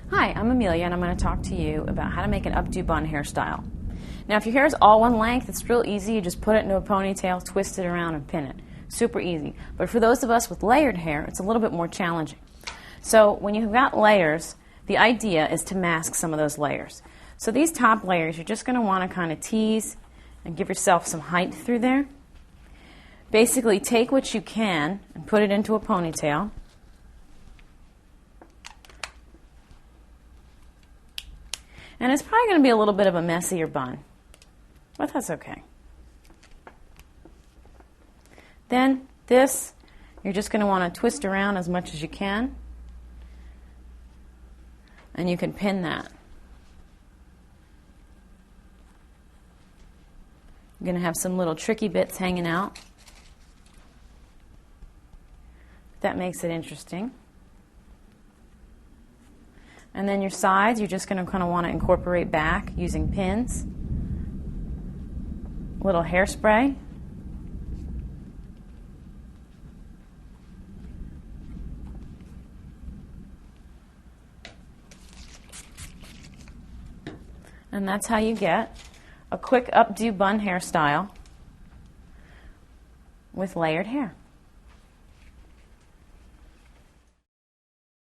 Hi, I'm Amelia and I'm going to talk to you about how to make an updo bun hairstyle. Now if your hair is all one length, it's real easy. You just put it into a ponytail, twist it around and pin it. Super easy. But for those of us with layered hair, it's a little bit more challenging. So when you've got layers, the idea is to mask some of those layers. So these top layers, you're just going to want to kind of tease and give yourself some height through there. Basically take what you can and put it into a ponytail. And it's probably going to be a little bit of a messier bun, but that's okay. Then this, you're just going to want to twist around as much as you can, and you can pin that. You're going to have some little tricky bits hanging out. That makes it interesting. And then your sides, you're just going to kind of want to incorporate back using pins, little hairspray, and that's how you get a quick updo bun hairstyle with layered hair.